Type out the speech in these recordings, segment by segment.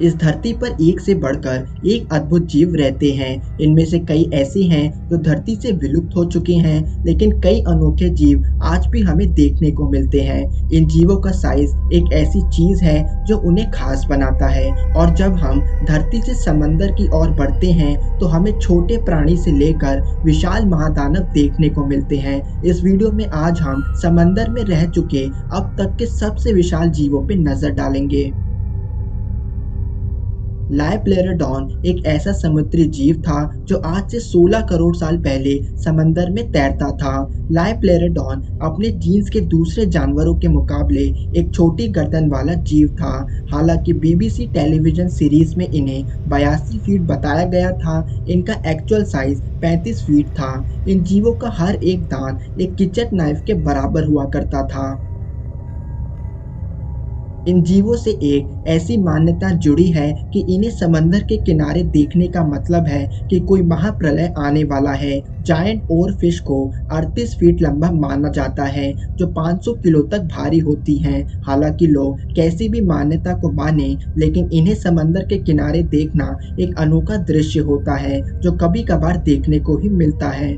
इस धरती पर एक से बढ़कर एक अद्भुत जीव रहते हैं। इनमें से कई ऐसे हैं जो धरती से विलुप्त हो चुके हैं, लेकिन कई अनोखे जीव आज भी हमें देखने को मिलते हैं। इन जीवों का साइज एक ऐसी चीज है जो उन्हें खास बनाता है। और जब हम धरती से समंदर की ओर बढ़ते हैं तो हमें छोटे प्राणी से लेकर विशाल महादानव देखने को मिलते हैं। इस वीडियो में आज हम समंदर में रह चुके अब तक के सबसे विशाल जीवों पर नजर डालेंगे। लाइप्लेरोडॉन एक ऐसा समुद्री जीव था जो आज से 16 करोड़ साल पहले समंदर में तैरता था। लाइप्लेरोडॉन अपने जीन्स के दूसरे जानवरों के मुकाबले एक छोटी गर्दन वाला जीव था। हालांकि बीबीसी टेलीविजन सीरीज में इन्हें 82 फीट बताया गया था, इनका एक्चुअल साइज 35 फीट था। इन जीवों का हर एक दांत एक किचन नाइफ के बराबर हुआ करता था। इन जीवों से एक ऐसी मान्यता जुड़ी है कि इन्हें समंदर के किनारे देखने का मतलब है कि कोई महाप्रलय आने वाला है। जायंट ओर फिश को 38 फीट लंबा माना जाता है, जो 500 किलो तक भारी होती हैं। हालांकि लोग कैसी भी मान्यता को माने, लेकिन इन्हें समंदर के किनारे देखना एक अनोखा दृश्य होता है जो कभी कभार देखने को ही मिलता है।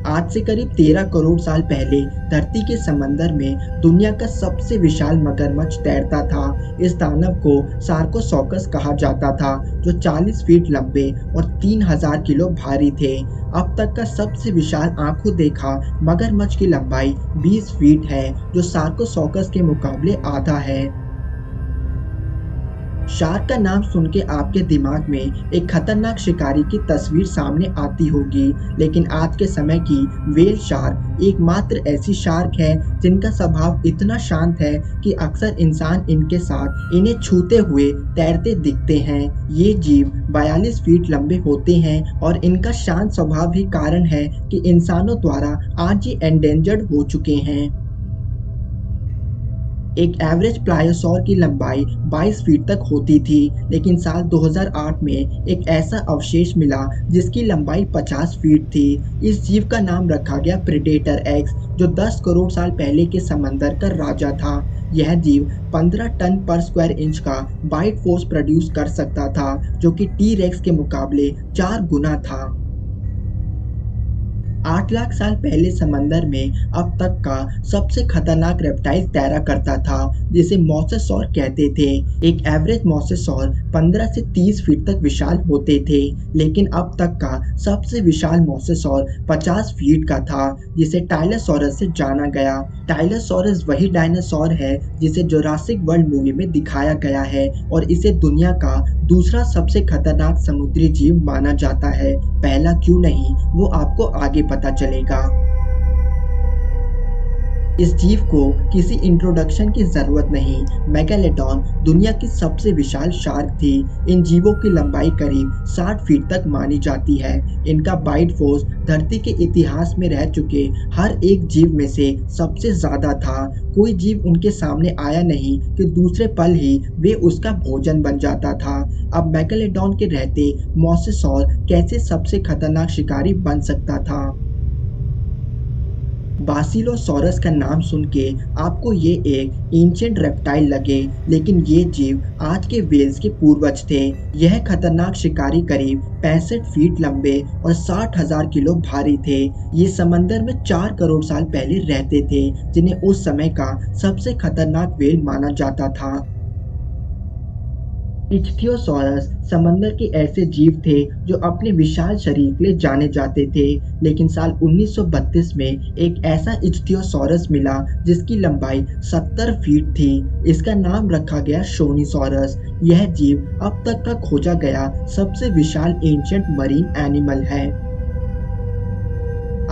आज से करीब 13 करोड़ साल पहले धरती के समंदर में दुनिया का सबसे विशाल मगरमच्छ तैरता था। इस दानव को सार्कोसॉकस कहा जाता था, जो 40 फीट लंबे और 3000 किलो भारी थे। अब तक का सबसे विशाल आंखों देखा मगरमच्छ की लंबाई 20 फीट है, जो सार्कोसॉकस के मुकाबले आधा है। शार्क का नाम सुन के आपके दिमाग में एक खतरनाक शिकारी की तस्वीर सामने आती होगी, लेकिन आज के समय की व्हेल शार्क एकमात्र ऐसी शार्क है जिनका स्वभाव इतना शांत है कि अक्सर इंसान इनके साथ इन्हें छूते हुए तैरते दिखते हैं। ये जीव 42 फीट लंबे होते हैं और इनका शांत स्वभाव ही कारण है कि इंसानों द्वारा आज ये एंडेंजर्ड हो चुके हैं। एक एवरेज प्लायोसॉर की लंबाई 22 फीट तक होती थी, लेकिन साल 2008 में एक ऐसा अवशेष मिला जिसकी लंबाई 50 फीट थी। इस जीव का नाम रखा गया प्रेडेटर एक्स, जो 10 करोड़ साल पहले के समंदर का राजा था। यह जीव 15 टन पर स्क्वायर इंच का बाइट फोर्स प्रोड्यूस कर सकता था, जो कि टी रेक्स के मुकाबले 4 गुना था। 8 लाख साल पहले समंदर में अब तक का सबसे खतरनाक रेप्टाइल तैरा करता था, जिसे मोसेसॉर कहते थे। एक एवरेज मोसेसॉर 15 से 30 फीट तक विशाल होते थे, लेकिन अब तक का सबसे विशाल मोसेसॉर 50 फीट का था, जिसे टाइलोसॉरस से जाना गया। टाइलोसॉरस वही डायनासोर है जिसे जुरासिक वर्ल्ड मूवी में दिखाया गया है और इसे दुनिया का दूसरा सबसे खतरनाक समुद्री जीव माना जाता है। पहला क्यों नहीं, वो आपको आगे पता चलेगा। इस जीव को किसी इंट्रोडक्शन की जरूरत नहीं। मेगालोडॉन दुनिया की सबसे विशाल शार्क थी। इन जीवों की लंबाई करीब 60 फीट तक मानी जाती है। इनका बाइट फोर्स धरती के इतिहास में रह चुके हर एक जीव में से सबसे ज्यादा था। कोई जीव उनके सामने आया नहीं कि दूसरे पल ही वे उसका भोजन बन जाता था। अब मेगालोडॉन के रहते मोसेसॉर कैसे सबसे खतरनाक शिकारी बन सकता था। बासिलोसॉरस का नाम सुन के आपको ये एक एंशिएंट रेप्टाइल लगे, लेकिन ये जीव आज के व्हेल्स के पूर्वज थे। यह खतरनाक शिकारी करीब 65 फीट लंबे और 60,000 किलो भारी थे। ये समंदर में 4 करोड़ साल पहले रहते थे, जिन्हें उस समय का सबसे खतरनाक व्हेल माना जाता था। इच्थियोसॉरस समंदर के ऐसे जीव थे जो अपने विशाल शरीर के लिए जाने जाते थे, लेकिन साल 1932 में एक ऐसा इच्थियोसॉरस मिला जिसकी लंबाई 70 फीट थी। इसका नाम रखा गया शोनीसॉरस। यह जीव अब तक का खोजा गया सबसे विशाल एंशिएंट मरीन एनिमल है।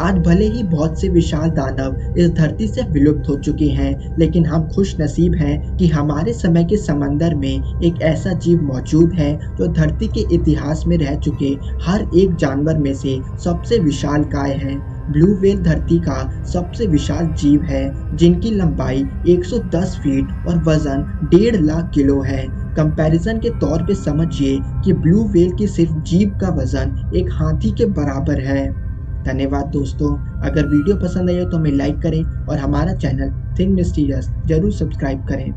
आज भले ही बहुत से विशाल दानव इस धरती से विलुप्त हो चुके हैं, लेकिन हम खुश नसीब हैं कि हमारे समय के समंदर में एक ऐसा जीव मौजूद है जो धरती के इतिहास में रह चुके हर एक जानवर में से सबसे विशाल काय है। ब्लू व्हेल धरती का सबसे विशाल जीव है, जिनकी लंबाई 110 फीट और वजन 1.5 लाख किलो है। कंपैरिजन के तौर पे समझिए कि ब्लू व्हेल की सिर्फ जीभ का वजन एक हाथी के बराबर है। धन्यवाद दोस्तों। अगर वीडियो पसंद आए तो हमें लाइक करें और हमारा चैनल थिंक मिस्टीरियस जरूर सब्सक्राइब करें।